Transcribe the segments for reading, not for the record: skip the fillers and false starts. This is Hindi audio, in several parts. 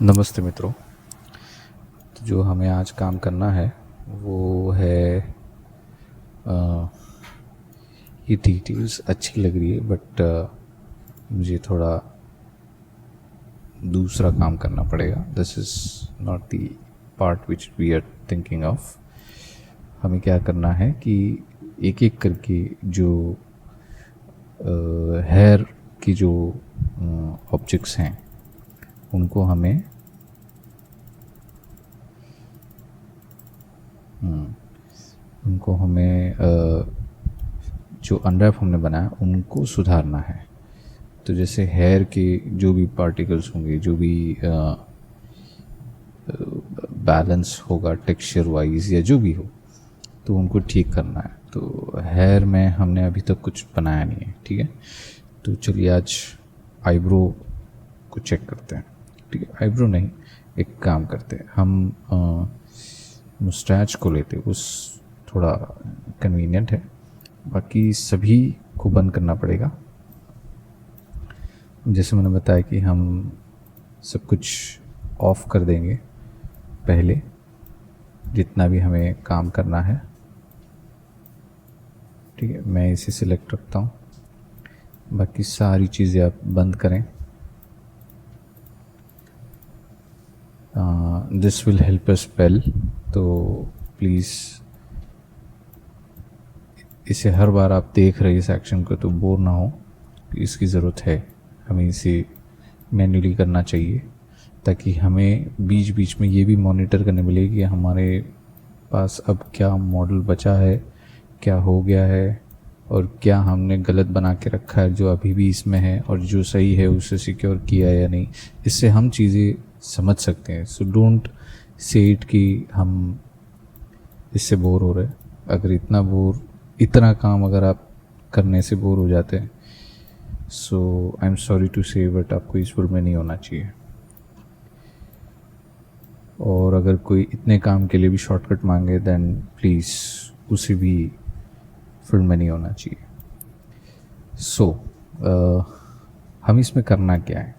नमस्ते मित्रों। तो जो हमें आज काम करना है वो है ये डिटेल्स अच्छी लग रही है बट मुझे थोड़ा दूसरा काम करना पड़ेगा। This is not the part which we are thinking of. हमें क्या करना है कि एक एक करके जो हेयर की जो ऑब्जेक्ट्स हैं उनको हमें जो अनरैप हमने बनाया उनको सुधारना है। तो जैसे हेयर के जो भी पार्टिकल्स होंगे, जो भी बैलेंस होगा टेक्सचर वाइज या जो भी हो, तो उनको ठीक करना है। तो हेयर में हमने अभी तक कुछ बनाया नहीं है, ठीक है। तो चलिए आज आईब्रो को चेक करते हैं, ठीक है। आईब्रो नहीं, एक काम करते हैं, हम मुस्टैच को लेते, उस थोड़ा कन्वीनियंट है। बाकी सभी को बंद करना पड़ेगा। जैसे मैंने बताया कि हम सब कुछ ऑफ कर देंगे पहले, जितना भी हमें काम करना है, ठीक है। मैं इसे सिलेक्ट रखता हूँ, बाकी सारी चीज़ें आप बंद करें। This will help us well. तो प्लीज़ इसे हर बार आप देख रहे इस एक्शन को तो बोर ना हो, इसकी ज़रूरत है, हमें इसे मैन्युअली करना चाहिए ताकि हमें बीच बीच में ये भी मॉनिटर करने मिले कि हमारे पास अब क्या मॉडल बचा है, क्या हो गया है, और क्या हमने गलत बना के रखा है जो अभी भी इसमें है, और जो सही है उसे सिक्योर किया है या नहीं। इससे हम चीज़ें समझ सकते हैं। सो डोंट से इट कि हम इससे बोर हो रहे। अगर इतना काम अगर आप करने से बोर हो जाते हैं, सो आई एम सॉरी टू से बट आपको इस फील्ड में नहीं होना चाहिए। और अगर कोई इतने काम के लिए भी शॉर्टकट मांगे देन प्लीज़ उसे भी फील्ड में नहीं होना चाहिए। सो हम इसमें करना क्या है।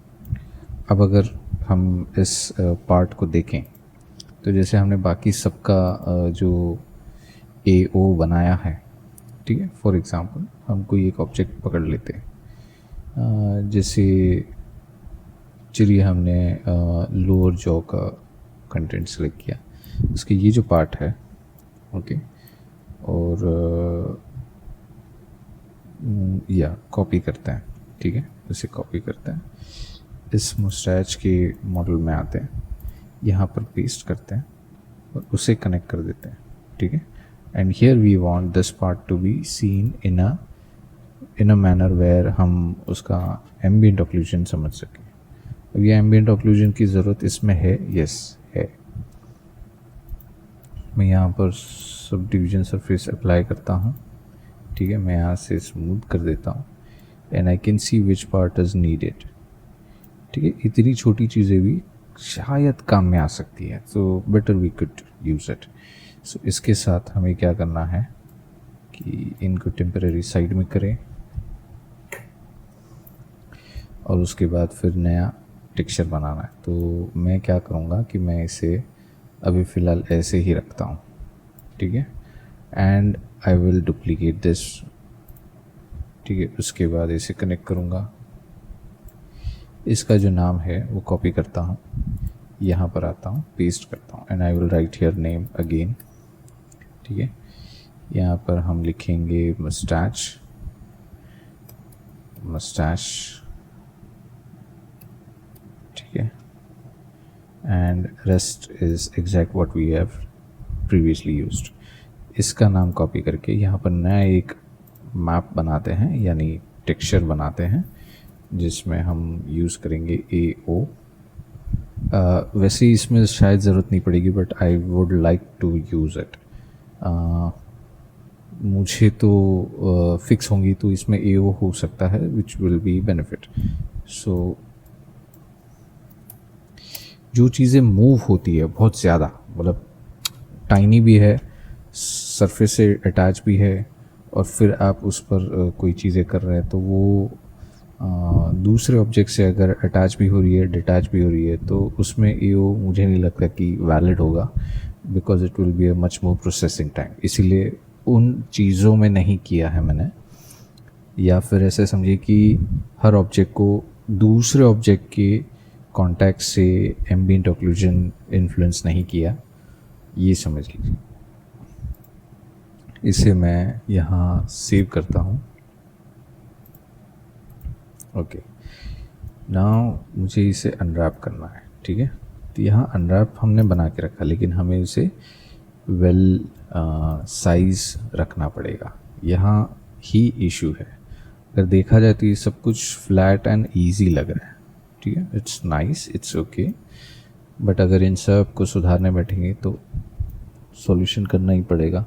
अब अगर हम इस पार्ट को देखें तो जैसे हमने बाकी सबका जो ए ओ बनाया है, ठीक है। फॉर एग्ज़ाम्पल हम कोई एक ऑब्जेक्ट पकड़ लेते हैं, जैसे चलिए हमने लोअर जॉ का कंटेंट सेलेक्ट किया, उसके ये जो पार्ट है, ओके, और या कॉपी करते हैं, ठीक है। इसे कॉपी करते हैं, इस मुस्टैच के मॉडल में आते हैं, यहाँ पर पेस्ट करते हैं और उसे कनेक्ट कर देते हैं, ठीक है। And here we want this part to be seen in a manner where हम उसका एम्बिएंट ऑक्लूजन समझ सकें। अब ये एम्बिएंट ऑक्लूजन की ज़रूरत इसमें है, यस है। मैं यहाँ पर सब डिवीजन सरफेस अप्लाई करता हूँ, ठीक है। मैं यहाँ से स्मूथ कर देता हूँ and I can see which part is needed, ठीक है। इतनी छोटी चीज़ें भी शायद काम में आ सकती है, तो better we could use it. So इसके साथ हमें क्या करना है कि इनको टेम्परेरी साइड में करें और उसके बाद फिर नया टेक्सचर बनाना है। तो मैं क्या करूँगा कि मैं इसे अभी फ़िलहाल ऐसे ही रखता हूँ, ठीक है। And I will duplicate this, ठीक है। उसके बाद इसे कनेक्ट करूँगा, इसका जो नाम है वो कॉपी करता हूँ, यहाँ पर आता हूँ, पेस्ट करता हूँ and I will write here name again, ठीक है। यहाँ पर हम लिखेंगे मस्टैच, ठीक है। And rest is exact what we have previously used. इसका नाम कॉपी करके यहाँ पर नया एक मैप बनाते हैं, यानी टेक्सचर बनाते हैं, जिसमें हम यूज़ करेंगे ए ओ। वैसे इसमें शायद ज़रूरत नहीं पड़ेगी but I would like to use it. मुझे तो फिक्स होंगी तो इसमें ए ओ हो सकता है विच विल बी बेनिफिट। सो जो चीज़ें मूव होती है बहुत ज़्यादा, मतलब टाइनी भी है, सरफेस से अटैच भी है, और फिर आप उस पर कोई चीज़ें कर रहे हैं तो वो दूसरे ऑब्जेक्ट से अगर अटैच भी हो रही है, डिटैच भी हो रही है, तो उसमें ईओ मुझे नहीं लगता कि वैलिड होगा, because it will be a much more processing time. इसीलिए उन चीज़ों में नहीं किया है मैंने। या फिर ऐसे समझिए कि हर ऑब्जेक्ट को दूसरे ऑब्जेक्ट के कॉन्टैक्ट से एम्बिएंट ऑक्लूजन इन्फ्लुएंस नहीं किया, ये समझ लीजिए। इसे मैं यहाँ सेव करता हूँ। ओके, नाउ मुझे इसे अनरैप करना है, ठीक है। तो यहाँ अनरैप हमने बना के रखा, लेकिन हमें इसे वेल साइज रखना पड़ेगा। यहाँ ही इशू है। अगर देखा जाए तो ये सब कुछ फ्लैट एंड इजी लग रहा है, ठीक है, it's nice, it's okay. But अगर इन सब को सुधारने बैठेंगे तो सॉल्यूशन करना ही पड़ेगा।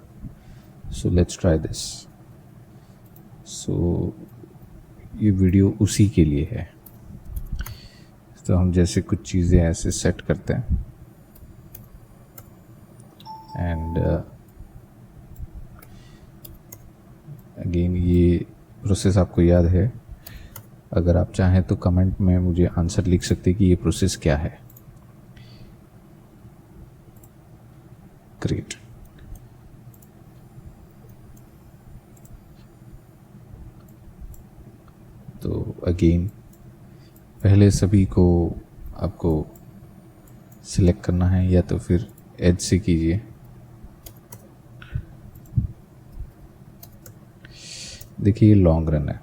So let's try this. So ये वीडियो उसी के लिए है। तो हम जैसे कुछ चीज़ें ऐसे सेट करते हैं एंड अगेन ये प्रोसेस आपको याद है। अगर आप चाहें तो कमेंट में मुझे आंसर लिख सकते हैं कि ये प्रोसेस क्या है। ग्रेट। तो अगेन पहले सभी को आपको सिलेक्ट करना है, या तो फिर एज से कीजिए। देखिए ये लॉन्ग रन है,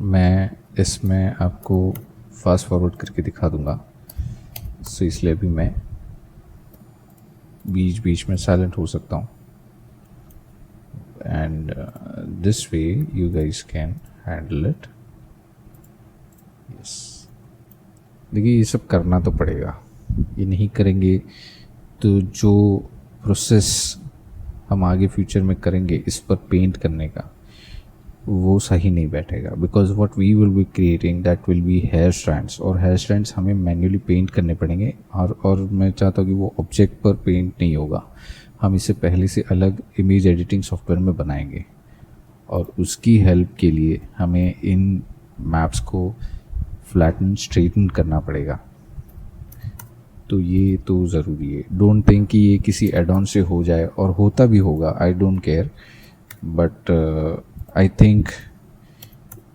मैं इसमें आपको फास्ट फॉरवर्ड करके दिखा दूंगा। सो इसलिए अभी मैं बीच बीच में साइलेंट हो सकता हूँ, and this way you guys can handle it. Yes, देखिए ये सब करना तो पड़ेगा, ये नहीं करेंगे तो जो प्रोसेस हम आगे फ्यूचर में करेंगे इस पर पेंट करने का, वो सही नहीं बैठेगा। Because what we will be creating that will be hair strands, और हेयर स्ट्रैंड्स हमें मैन्युअली पेंट करने पड़ेंगे। और मैं चाहता हूँ कि वो ऑब्जेक्ट पर पेंट नहीं होगा, हम इसे पहले से अलग इमेज एडिटिंग सॉफ्टवेयर में बनाएंगे, और उसकी हेल्प के लिए हमें इन मैप्स को फ्लैटन स्ट्रेटन करना पड़ेगा। तो ये तो ज़रूरी है। डोंट थिंक कि ये किसी एड ऑन से हो जाए, और होता भी होगा, I don't care, but I think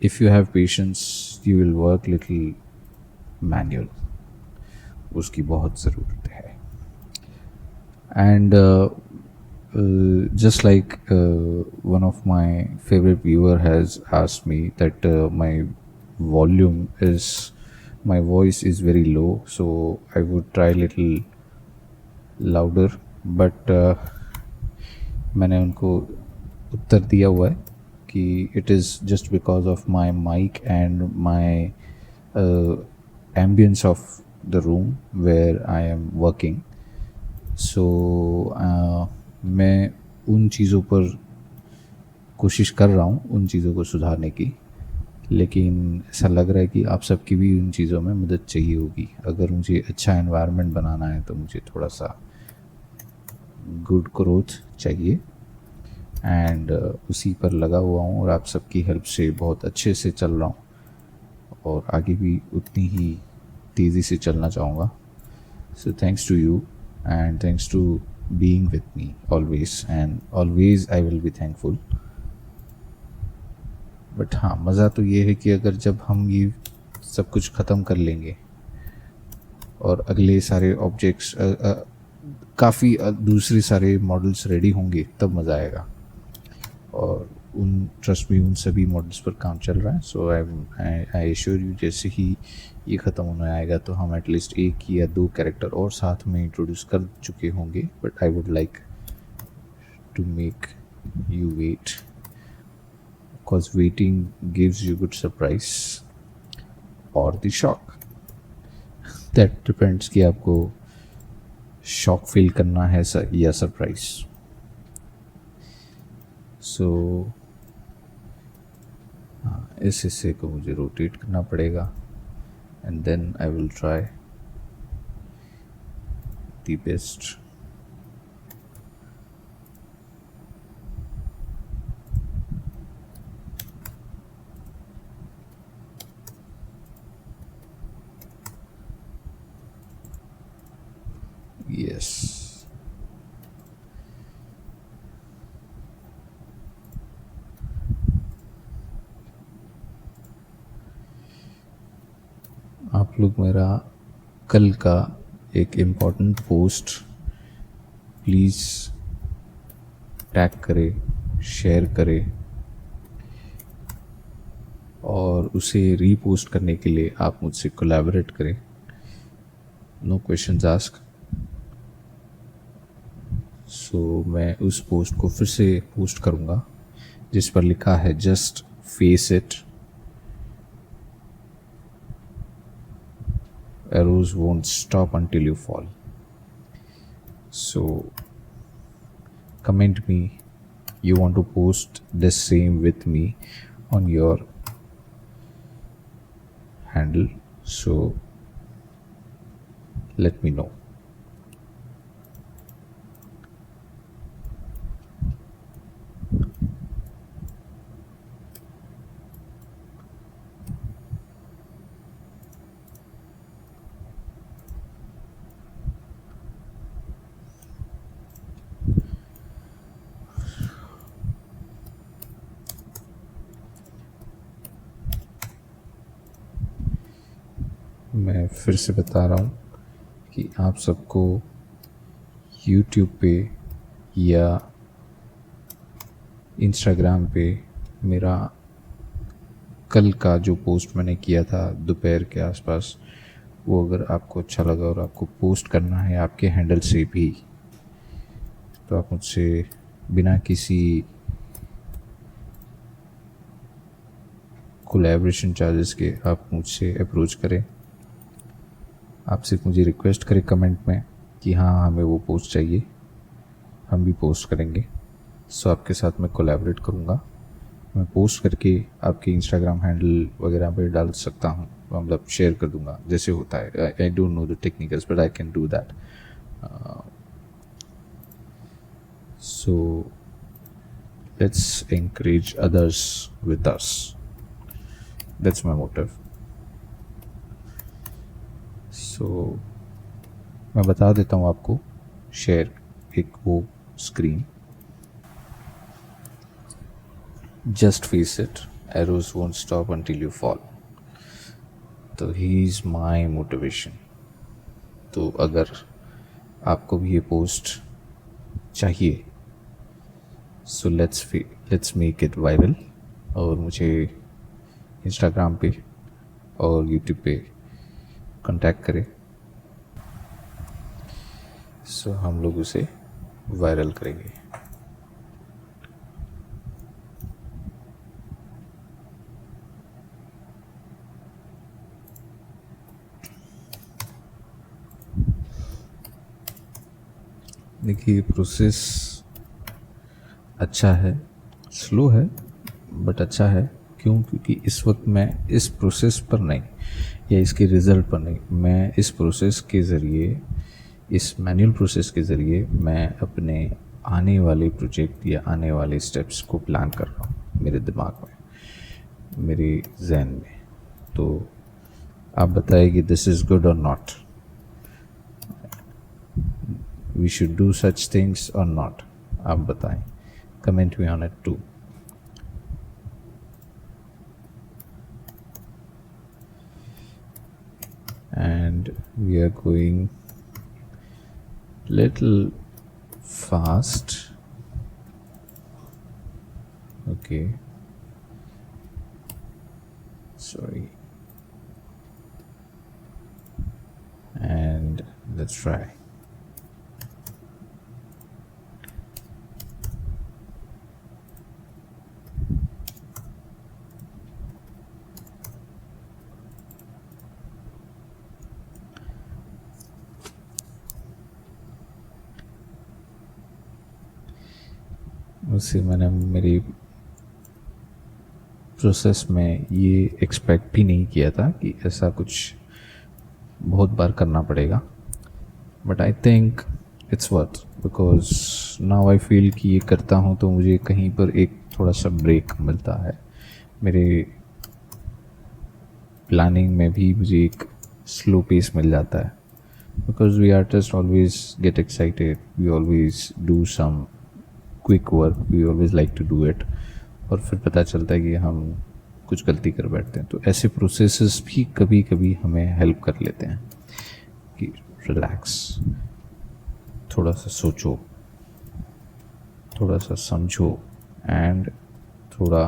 if you have patience you will work little manual, उसकी बहुत ज़रूरत है। And just like one of my favorite viewer has asked me that my voice is very low, so I would try little louder, but मैंने उनको उत्तर दिया हुआ है कि it is just because of my mic and my ambience of the room where I am working. सो मैं उन चीज़ों पर कोशिश कर रहा हूँ, उन चीज़ों को सुधारने की, लेकिन ऐसा लग रहा है कि आप सबकी भी उन चीज़ों में मदद चाहिए होगी। अगर मुझे अच्छा एनवायरनमेंट बनाना है तो मुझे थोड़ा सा गुड ग्रोथ चाहिए, एंड उसी पर लगा हुआ हूँ, और आप सबकी हेल्प से बहुत अच्छे से चल रहा हूँ, और आगे भी उतनी ही तेज़ी से चलना चाहूँगा। So thanks to you, and thanks to being with me always, and always I will be thankful. But हाँ, मज़ा तो ये है कि अगर जब हम ये सब कुछ ख़त्म कर लेंगे और अगले सारे ऑब्जेक्ट्स काफ़ी दूसरे सारे मॉडल्स रेडी होंगे, तब मज़ा आएगा। और ट्रस्ट मी, उन सभी मॉडल्स पर काम चल रहा है। सो आई एश्योर यू, जैसे ही ये ख़त्म होने आएगा तो हम एटलीस्ट 1 या 2 कैरेक्टर और साथ में इंट्रोड्यूस कर चुके होंगे। But I would like to make you wait, because waiting gives you good surprise और द शॉक, दैट डिपेंड्स कि आपको शॉक फील करना है या सरप्राइज। सो इस हिस्से को मुझे रोटेट करना पड़ेगा, and then I will try the best. Yes, आप लोग मेरा कल का एक इम्पॉर्टेंट पोस्ट प्लीज़ टैग करें, शेयर करें और उसे रीपोस्ट करने के लिए आप मुझसे कोलैबोरेट करें. Know questions ask. सो मैं उस पोस्ट को फिर से पोस्ट करूँगा जिस पर लिखा है just face it, arrows won't stop until you fall. So comment me you want to post the same with me on your handle, so let me know. मैं फिर से बता रहा हूँ कि आप सबको YouTube पे या Instagram पे मेरा कल का जो पोस्ट मैंने किया था दोपहर के आसपास, वो अगर आपको अच्छा लगा और आपको पोस्ट करना है आपके हैंडल से भी, तो आप मुझसे बिना किसी कोलैबोरेशन चार्जेस के आप मुझसे अप्रोच करें. आप सिर्फ मुझे रिक्वेस्ट करें कमेंट में कि हाँ हमें वो पोस्ट चाहिए, हम भी पोस्ट करेंगे. सो आपके साथ मैं कोलैबोरेट करूँगा. मैं पोस्ट करके आपके इंस्टाग्राम हैंडल वगैरह पे डाल सकता हूँ, मतलब शेयर कर दूँगा जैसे होता है. I don't know the technicals but I can do that. So let's encourage others with us. That's my motive. So मैं बता देता हूँ आपको, शेयर एक वो screen, just face it, arrows won't stop until you fall. तो ही इज़ माई मोटिवेशन. तो अगर आपको भी ये पोस्ट चाहिए so let's make it viral और मुझे इंस्टाग्राम पे और यूट्यूब पे कांटेक्ट करें. सो हम लोग उसे वायरल करेंगे. देखिए प्रोसेस अच्छा है, स्लो है बट अच्छा है. क्यों? क्योंकि इस वक्त मैं इस प्रोसेस पर नहीं या इसके रिज़ल्ट पर नहीं, मैं इस प्रोसेस के ज़रिए, इस मैनुअल प्रोसेस के ज़रिए मैं अपने आने वाले प्रोजेक्ट या आने वाले स्टेप्स को प्लान कर रहा हूँ मेरे दिमाग में, मेरे जहन में. तो आप बताइए कि दिस इज़ गुड और not, we should do such things और नॉट. आप बताएं, comment me on it too. And we are going little fast. Okay, sorry, and let's try. उससे मैंने मेरी प्रोसेस में ये एक्सपेक्ट भी नहीं किया था कि ऐसा कुछ बहुत बार करना पड़ेगा. But I think it's worth, because now I feel कि ये करता हूँ तो मुझे कहीं पर एक थोड़ा सा ब्रेक मिलता है. मेरे प्लानिंग में भी मुझे एक स्लो पेस मिल जाता है. because we artists always get excited, we always do some quick work, we always like to do it, और फिर पता चलता है कि हम कुछ गलती कर बैठते हैं। तो ऐसे प्रोसेसेस भी कभी कभी हमें हेल्प कर लेते हैं कि रिलैक्स, थोड़ा सा सोचो, थोड़ा सा समझो एंड थोड़ा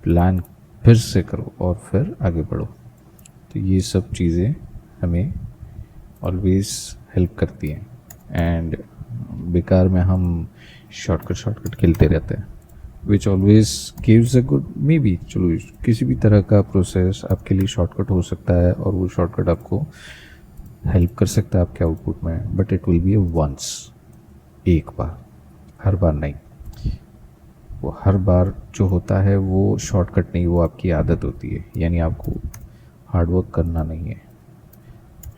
प्लान फिर से करो और फिर आगे बढ़ो। तो ये सब चीज़ें हमें ऑलवेज हेल्प करती हैं। एंड बेकार में हम शॉर्टकट खेलते रहते हैं, which always gives a good, may be चलो किसी भी तरह का प्रोसेस आपके लिए शॉर्टकट हो सकता है और वो शॉर्टकट आपको हेल्प कर सकता है आपके आउटपुट में, but it will be a once, एक बार, हर बार नहीं। वो हर बार जो होता है वो शॉर्टकट नहीं, वो आपकी आदत होती है, यानी आपको हार्डवर्क करना नहीं है।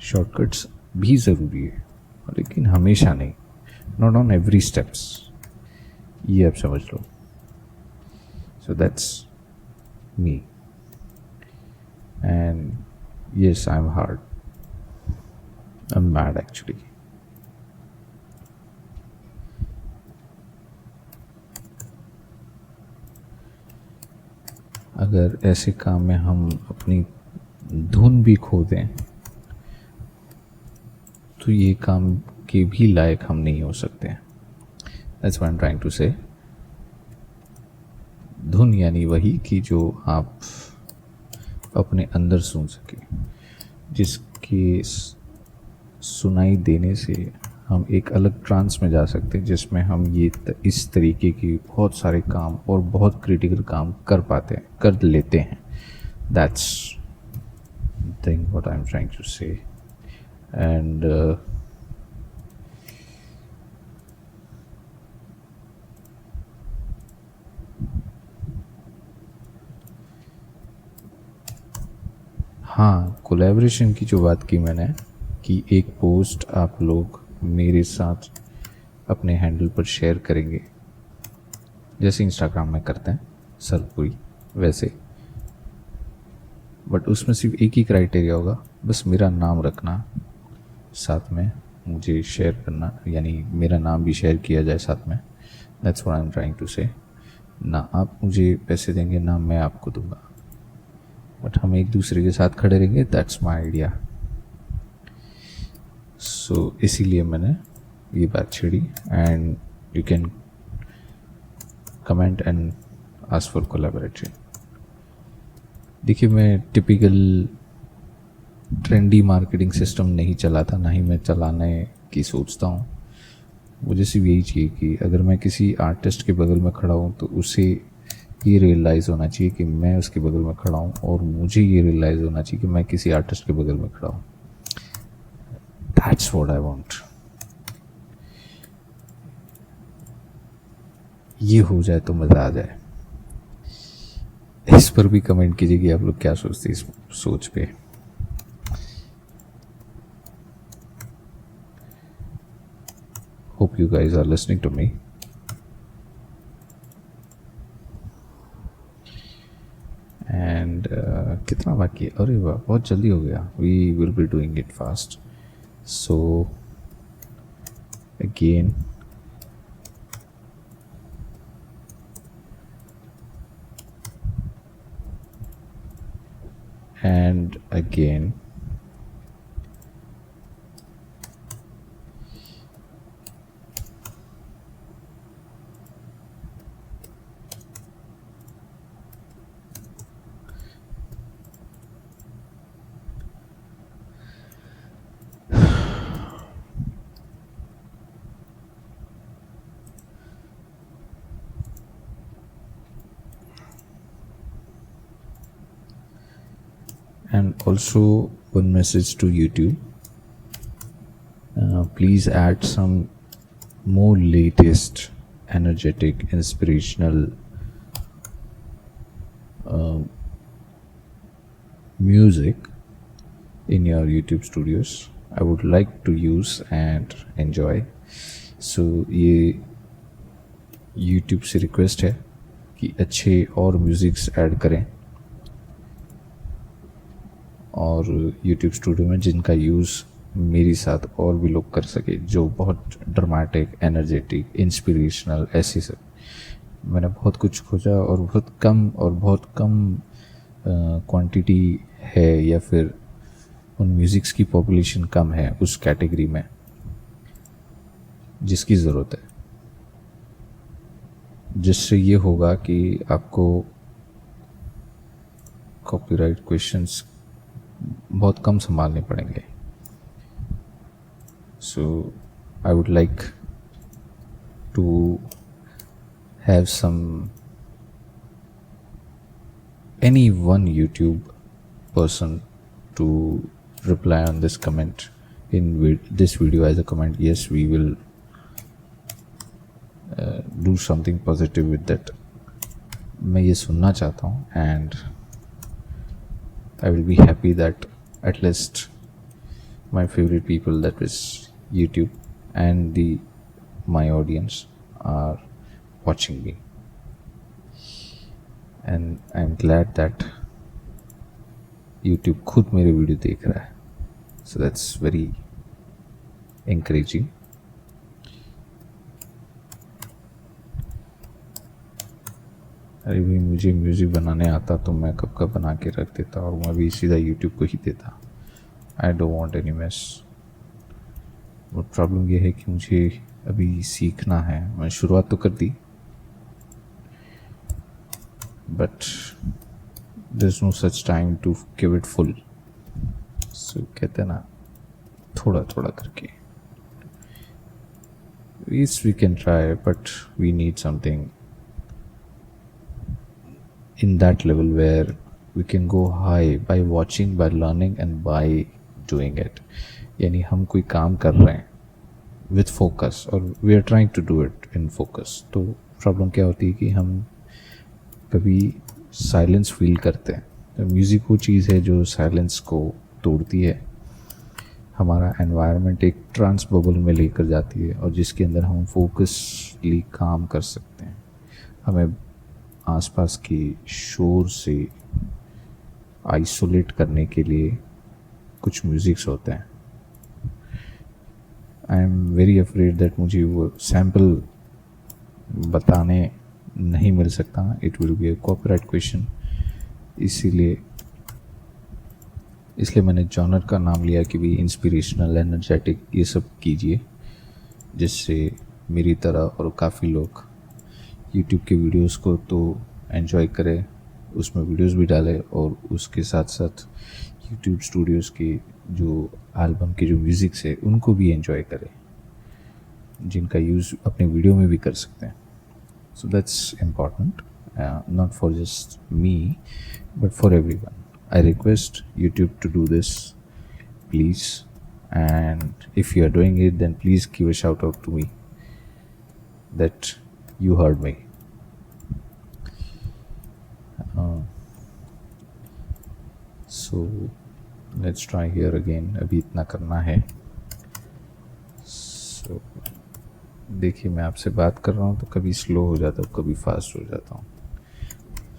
शॉर्टकट्स भी ज़रूरी है लेकिन हमेशा नहीं, नॉट ऑन एवरी स्टेप्स, ये आप समझ लो। So that's me and yes I am hard, I am mad actually. अगर ऐसे काम में हम अपनी धुन भी खो दें तो ये काम के भी लायक हम नहीं हो सकते हैं। That's what I am trying to say. धुन यानी वही कि जो आप अपने अंदर सुन सके, जिसके सुनाई देने से हम एक अलग ट्रांस में जा सकते हैं, जिसमें हम ये इस तरीके की बहुत सारे काम और बहुत क्रिटिकल काम कर पाते हैं, कर लेते हैं। That's thing what I am trying to say. And हाँ, कोलैबोरेशन की जो बात की मैंने, कि एक पोस्ट आप लोग मेरे साथ अपने हैंडल पर शेयर करेंगे, जैसे इंस्टाग्राम में करते हैं सरपुरी वैसे, बट उसमें सिर्फ एक ही क्राइटेरिया होगा, बस मेरा नाम रखना साथ में, मुझे शेयर करना, यानी मेरा नाम भी शेयर किया जाए साथ में। That's what I am trying to say. ना आप मुझे पैसे देंगे ना मैं आपको दूंगा, बट हम एक दूसरे के साथ खड़े रहेंगे। That's my idea. सो इसीलिए मैंने ये बात छेड़ी। And you can comment and ask for collaboration. देखिए, मैं टिपिकल ट्रेंडी मार्केटिंग सिस्टम नहीं चलाता, ना ही मैं चलाने की सोचता हूँ। मुझे सिर्फ यही चाहिए कि अगर मैं किसी आर्टिस्ट के बगल में खड़ा हूँ तो उसे ये रियलाइज़ होना चाहिए कि मैं उसके बगल में खड़ा हूँ, और मुझे ये रियलाइज़ होना चाहिए कि मैं किसी आर्टिस्ट के बगल में खड़ा हूँ। That's what I want. ये हो जाए तो मज़ा आ जाए। इस पर भी कमेंट कीजिए कि आप लोग क्या सोचते हैं इस सोच पे। Hope you guys are listening to me. And कितना बाकी है? अरे वाह, बहुत जल्दी हो गया। We will be doing it fast. So again and again, and also one message to YouTube. Please add some more latest, energetic, inspirational music in your YouTube studios. I would like to use and enjoy. So ये YouTube से रिक्वेस्ट है कि अच्छे और म्यूज़िक्स ऐड करें, और यूट्यूब स्टूडियो में जिनका यूज़ मेरी साथ और भी लोग कर सके, जो बहुत ड्रामेटिक, एनर्जेटिक, इंस्पिरेशनल, ऐसी सब। मैंने बहुत कुछ खोजा और बहुत कम क्वांटिटी है, या फिर उन म्यूज़िक्स की पॉपुलेशन कम है उस कैटेगरी में जिसकी ज़रूरत है, जिससे ये होगा कि आपको कॉपीराइट क्वेश्चंस बहुत कम संभालने पड़ेंगे। So I would like to have some any one YouTube person to reply on this comment in this video as a comment. Yes, we will do something positive with that. मैं ये सुनना चाहता हूँ, and I will be happy that at least my favorite people, that is YouTube, and my audience are watching me. And I'm glad that YouTube खुद मेरे वीडियो देख रहा है, so that's very encouraging. अरे भाई, मुझे म्यूज़िक बनाने आता तो मैं कब का बना के रख देता और मैं भी सीधा YouTube को ही देता. I don't want any mess. But problem ये है कि मुझे अभी सीखना है. मैं शुरुआत तो कर दी, but there's no such time to give it full. So कहते हैं ना, थोड़ा थोड़ा करके. Yes, we can try, but we need something in that level where we can go high by watching, by learning and by doing it. यानी हम कोई काम कर रहे हैं with focus और we are trying to do it in focus. तो प्रॉब्लम क्या होती है कि हम कभी साइलेंस फील करते हैं. तो म्यूज़िक वो चीज़ है जो साइलेंस को तोड़ती है, हमारा एनवायरनमेंट एक ट्रांस बबल में लेकर जाती है और जिसके अंदर हम फोकसली काम कर सकते हैं. हमें आसपास के शोर से आइसोलेट करने के लिए कुछ म्यूज़िक्स होते हैं. I am very afraid that मुझे वो सैम्पल बताने नहीं मिल सकता. It will B A copyright question. इसलिए मैंने जॉनर का नाम लिया कि भी इंस्पिरेशनल, एनर्जेटिक, ये सब कीजिए, जिससे मेरी तरह और काफ़ी लोग यूट्यूब के वीडियोस को तो एंजॉय करें, उसमें वीडियोस भी डालें और उसके साथ साथ यूट्यूब स्टूडियोज़ के जो एल्बम के जो म्यूज़िक्स है उनको भी एंजॉय करें, जिनका यूज़ अपने वीडियो में भी कर सकते हैं. So that's important, not for just me, but for everyone. I request YouTube to do this, please. And if you are doing it, then please give a shout out to me that you heard me. So let's try here again. अभी इतना करना है. So देखिए, मैं आपसे बात कर रहा हूँ तो कभी स्लो हो जाता हूँ, कभी फास्ट हो जाता हूँ.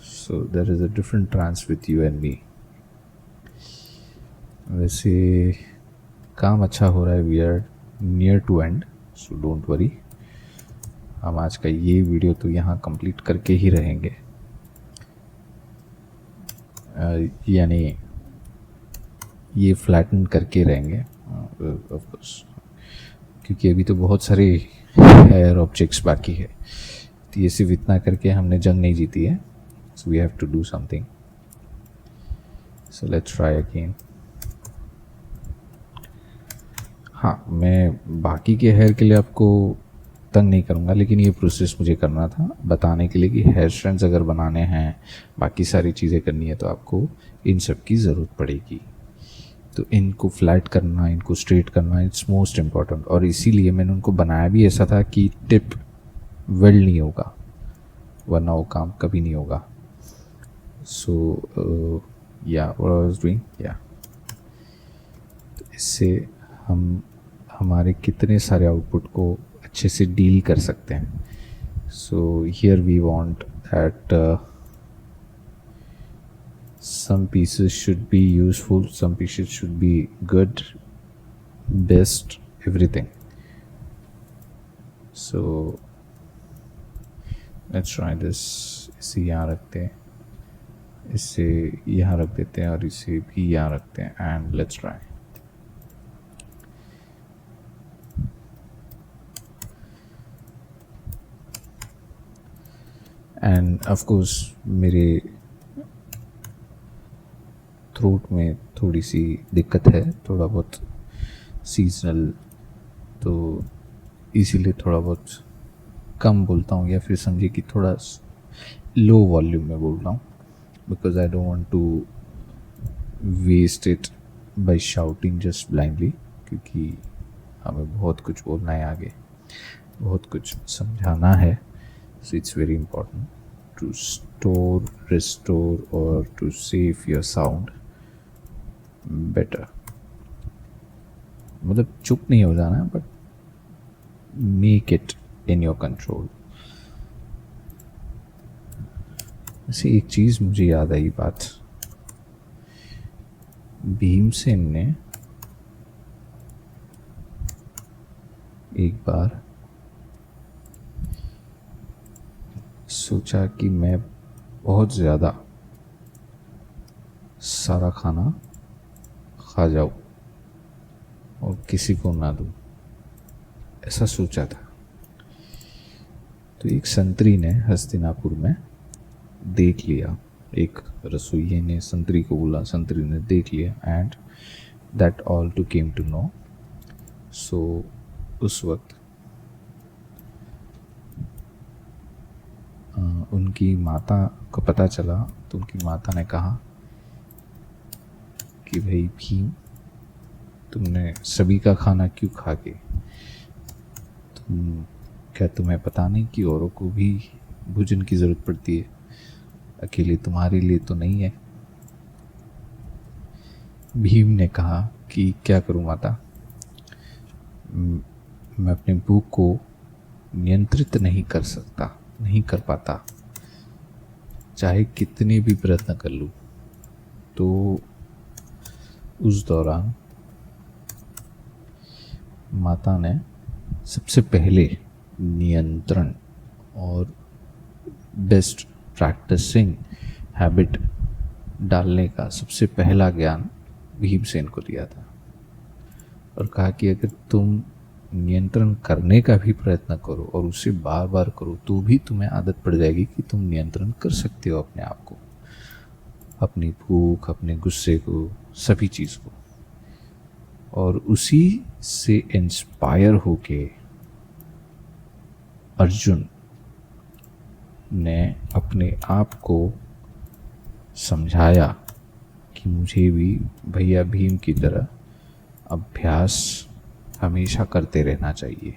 So there is a different trance with you and me. वैसे काम अच्छा हो रहा है. We are near to end, so don't worry. हम आज का ये वीडियो तो यहाँ कंप्लीट करके ही रहेंगे. यानी ये फ्लैटन करके रहेंगे ऑफ कोर्स, क्योंकि अभी तो बहुत सारे एयर ऑब्जेक्ट्स बाकी है. तो ये सिर्फ इतना करके हमने जंग नहीं जीती है. So we have to do something. So let's try again. हाँ, मैं बाकी के हेयर के लिए आपको तंग नहीं करूँगा, लेकिन ये प्रोसेस मुझे करना था बताने के लिए कि हेयर स्ट्रैंड्स अगर बनाने हैं, बाकी सारी चीज़ें करनी है, तो आपको इन सब की ज़रूरत पड़ेगी. तो इनको फ्लैट करना, इनको स्ट्रेट करना, इट्स मोस्ट इम्पॉर्टेंट. और इसीलिए मैंने उनको बनाया भी ऐसा था कि टिप वेल्ड नहीं होगा, वरना वो काम कभी नहीं होगा. सो या व्हाट आई वाज डूइंग, या इससे हम हमारे कितने सारे आउटपुट को अच्छे से डील कर सकते हैं. So here we want that some pieces should be useful, some pieces should be good, best, everything. So let's try this. इसे यहाँ रखते हैं, इसे यहाँ रख देते हैं और इसे भी यहाँ रखते हैं and let's try. End of course मेरे थ्रोट में थोड़ी सी दिक्कत है, थोड़ा बहुत सीजनल, तो इसीलिए थोड़ा बहुत कम बोलता हूँ, या फिर समझिए कि थोड़ा लो वॉल्यूम में बोल रहा हूँ, because I don't want to waste it by shouting just blindly, क्योंकि हमें बहुत कुछ बोलना है आगे, बहुत कुछ समझाना है. So it's very important to store, restore or to save your sound better. मतलब चुप नहीं हो जाना, but make it in your control. ऐसे एक चीज़ मुझे याद आई बात, भीमसेन ने एक बार सोचा कि मैं बहुत ज़्यादा सारा खाना खा जाऊँ और किसी को ना दूँ, ऐसा सोचा था. तो एक संतरी ने हस्तिनापुर में देख लिया, एक रसोइये ने संतरी को बोला, संतरी ने देख लिया and that all to came to know. So उस वक्त उनकी माता को पता चला, तो उनकी माता ने कहा कि भाई भीम, तुमने सभी का खाना क्यों खा के, क्या तुम्हें पता नहीं कि औरों को भी भोजन की ज़रूरत पड़ती है, अकेले तुम्हारे लिए तो नहीं है. भीम ने कहा कि क्या करूं माता, मैं अपनी भूख को नियंत्रित नहीं कर सकता, नहीं कर पाता, चाहे कितने भी प्रयत्न कर लूँ. तो उस दौरान माता ने सबसे पहले नियंत्रण और बेस्ट प्रैक्टिसिंग हैबिट डालने का सबसे पहला ज्ञान भीमसेन को दिया था, और कहा कि अगर तुम नियंत्रण करने का भी प्रयत्न करो और उसे बार बार करो तो भी तुम्हें आदत पड़ जाएगी कि तुम नियंत्रण कर सकते हो अपने आप को, अपनी भूख, अपने गुस्से को, सभी चीज़ को. और उसी से इंस्पायर होके अर्जुन ने अपने आप को समझाया कि मुझे भी भैया भीम की तरह अभ्यास हमेशा करते रहना चाहिए.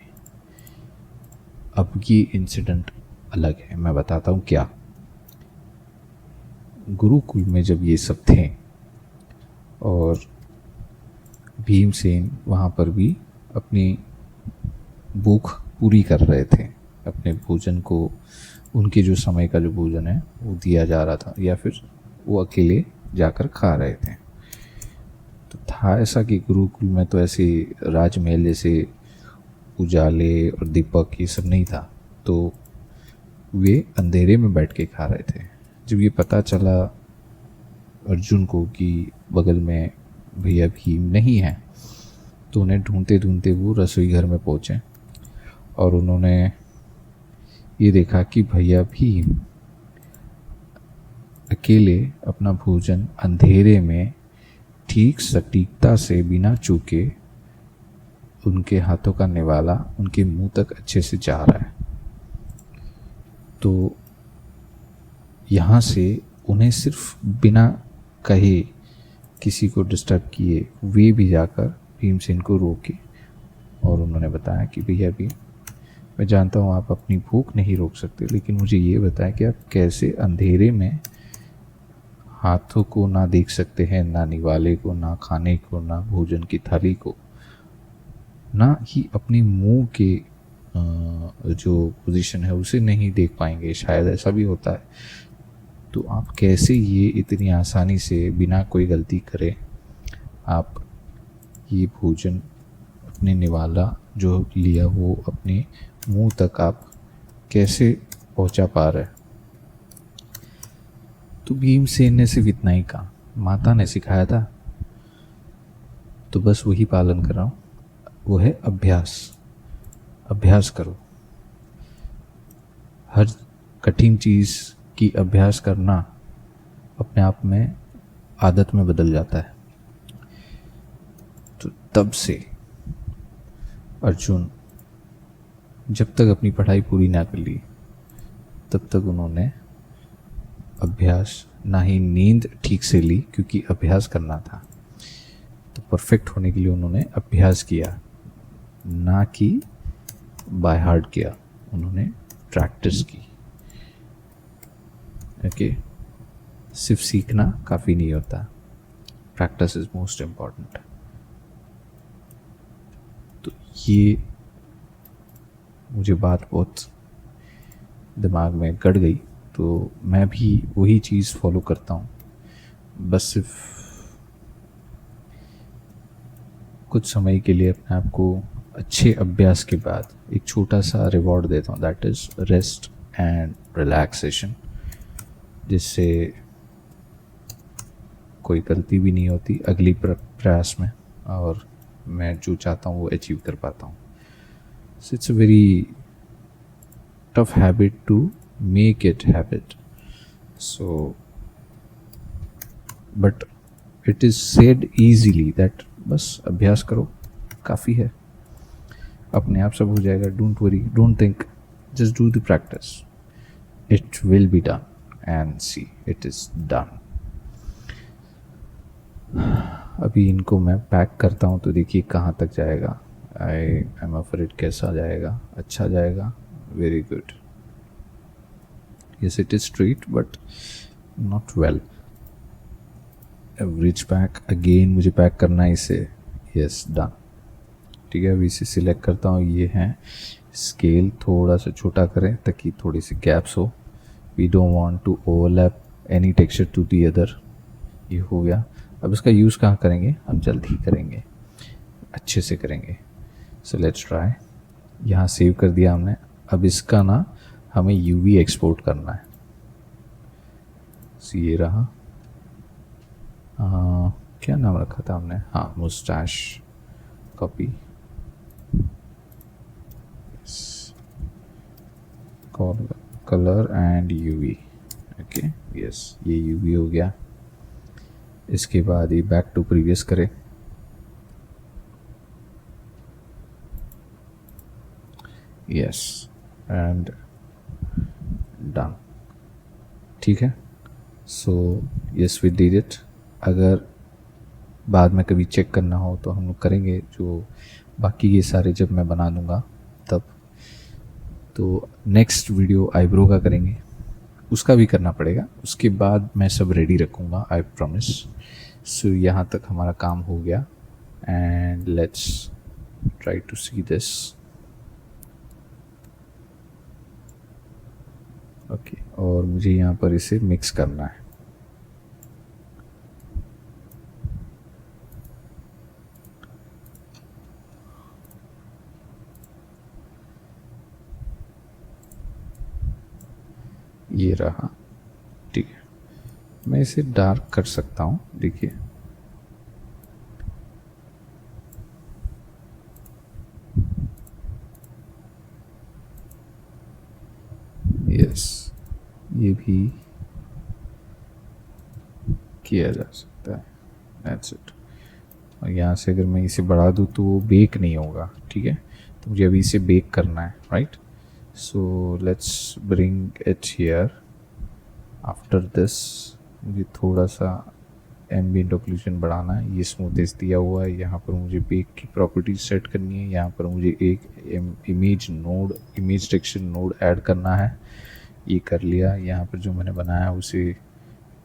अब ये इंसिडेंट अलग है, मैं बताता हूँ क्या. गुरुकुल में जब ये सब थे और भीमसेन वहाँ पर भी अपनी भूख पूरी कर रहे थे, अपने भोजन को, उनके जो समय का जो भोजन है वो दिया जा रहा था, या फिर वो अकेले जाकर खा रहे थे. तो था ऐसा कि गुरुकुल में तो ऐसे राजमहल जैसे उजाले और दीपक ये सब नहीं था, तो वे अंधेरे में बैठ के खा रहे थे. जब ये पता चला अर्जुन को कि बगल में भैया भीम नहीं है, तो उन्हें ढूंढते ढूंढते वो रसोई घर में पहुँचे और उन्होंने ये देखा कि भैया भीम अकेले अपना भोजन अंधेरे में ठीक सटीकता से बिना चूके उनके हाथों का निवाला उनके मुंह तक अच्छे से जा रहा है. तो यहाँ से उन्हें सिर्फ बिना कहे, किसी को डिस्टर्ब किए, वे भी जाकर भीमसेन को रोके और उन्होंने बताया कि भैया भी, मैं जानता हूँ आप अपनी भूख नहीं रोक सकते, लेकिन मुझे ये बताया कि आप कैसे अंधेरे में हाथों को ना देख सकते हैं, ना निवाले को, ना खाने को, ना भोजन की थाली को, ना ही अपनी मुंह के जो पोजीशन है उसे नहीं देख पाएंगे. शायद ऐसा भी होता है. तो आप कैसे ये इतनी आसानी से बिना कोई गलती करे आप ये भोजन अपने निवाला जो लिया वो अपने मुंह तक आप कैसे पहुंचा पा रहे? तो भीमसेन ने सिर्फ इतना ही कहा, माता ने सिखाया था तो बस वही पालन कर रहा हूँ, वो है अभ्यास। अभ्यास करो, हर कठिन चीज़ की अभ्यास करना अपने आप में आदत में बदल जाता है। तो तब से अर्जुन जब तक अपनी पढ़ाई पूरी ना कर ली तब तक उन्होंने अभ्यास, ना ही नींद ठीक से ली क्योंकि अभ्यास करना था, तो परफेक्ट होने के लिए उन्होंने अभ्यास किया, ना कि बाय हार्ट किया, उन्होंने प्रैक्टिस की। ओके, सिर्फ सीखना काफ़ी नहीं होता, प्रैक्टिस इज मोस्ट इम्पॉर्टेंट। तो ये मुझे बात बहुत दिमाग में गड़ गई, तो मैं भी वही चीज़ फॉलो करता हूँ। बस सिर्फ कुछ समय के लिए अपने आप को अच्छे अभ्यास के बाद एक छोटा सा रिवॉर्ड देता हूँ, that is rest and relaxation, जिससे कोई गलती भी नहीं होती अगली प्रयास में और मैं जो चाहता हूँ वो अचीव कर पाता हूँ। So it's a very tough habit to make it habit, so but it is said easily that बस अभ्यास करो काफ़ी है, अपने आप सब हो जाएगा, don't worry, don't think, just do the practice, it will be done and see it is done. अभी इनको मैं पैक करता हूँ तो देखिए कहाँ तक जाएगा। आई एम अफ्रेड कैसा जाएगा, अच्छा जाएगा, very good. Yes it is straight but not well. Average pack again मुझे पैक करना है इसे, यस डन। ठीक है, अभी इसे सिलेक्ट करता हूँ, ये है स्केल थोड़ा सा छोटा करें ताकि थोड़ी सी गैप्स हो, we don't want to overlap any texture to the other. ये हो गया। अब इसका यूज़ कहाँ करेंगे, हम जल्द ही करेंगे, अच्छे से करेंगे। सो लेट्स ट्राई। यहाँ सेव कर दिया हमने। अब इसका ना हमें यूवी एक्सपोर्ट करना है। सो ये रहा, क्या नाम रखा था हमने, हाँ mustache copy, colour and UV. Okay yes, ये यूवी हो गया। इसके बाद ये बैक टू प्रीवियस करें, यस एंड डन। ठीक है, so yes we did it. अगर बाद में कभी चेक करना हो तो हम लोग करेंगे, जो बाकी ये सारे जब मैं बना दूंगा तब। तो नेक्स्ट वीडियो आईब्रो का करेंगे, उसका भी करना पड़ेगा, उसके बाद मैं सब रेडी रखूँगा, आई प्रॉमिस। सो यहाँ तक हमारा काम हो गया and let's try to see this. Okay, और मुझे यहाँ पर इसे मिक्स करना है। ये रहा, ठीक है। मैं इसे डार्क कर सकता हूँ, देखिए यस, ये भी किया जा सकता है, दैट्स इट। और यहाँ से अगर मैं इसे बढ़ा दूँ तो वो बेक नहीं होगा, ठीक है। तो मुझे अभी इसे बेक करना है, right. So let's bring it here. After this मुझे थोड़ा सा एम्बिएंट ऑक्लूजन बढ़ाना है, ये स्मूथनेस दिया हुआ है। यहाँ पर मुझे बेक की प्रॉपर्टीज सेट करनी है, यहाँ पर मुझे एक इमेज टेक्सचर नोड ऐड करना है, ये कर लिया। यहाँ पर जो मैंने बनाया उसे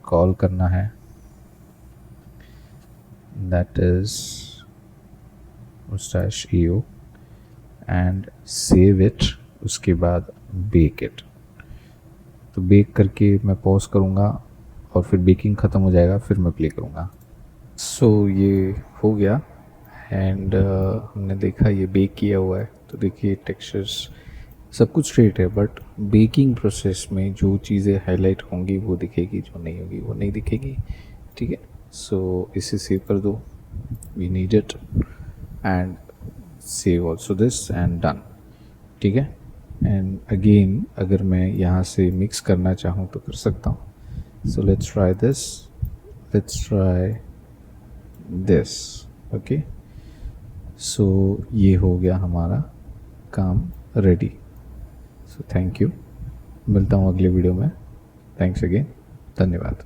कॉल करना है, that is Moustache EO and save it. उसके बाद बेक इट। तो बेक करके मैं पॉज करूँगा और फिर बेकिंग ख़त्म हो जाएगा, फिर मैं प्ले करूँगा। सो ये हो गया एंड हमने देखा ये बेक किया हुआ है, तो देखिए टेक्सचर्स सब कुछ स्ट्रेट है, बट बेकिंग प्रोसेस में जो चीज़ें हाईलाइट होंगी वो दिखेगी, जो नहीं होगी वो नहीं दिखेगी। ठीक है, सो इसे सेव कर दो, we need it, and save also this and done. ठीक है, एंड अगेन अगर मैं यहाँ से मिक्स करना चाहूँ तो कर सकता हूँ। So let's try this, let's try this. Okay, so ये हो गया हमारा काम रेडी। सो थैंक यू, मिलता हूँ अगले वीडियो में। थैंक्स अगेन, धन्यवाद।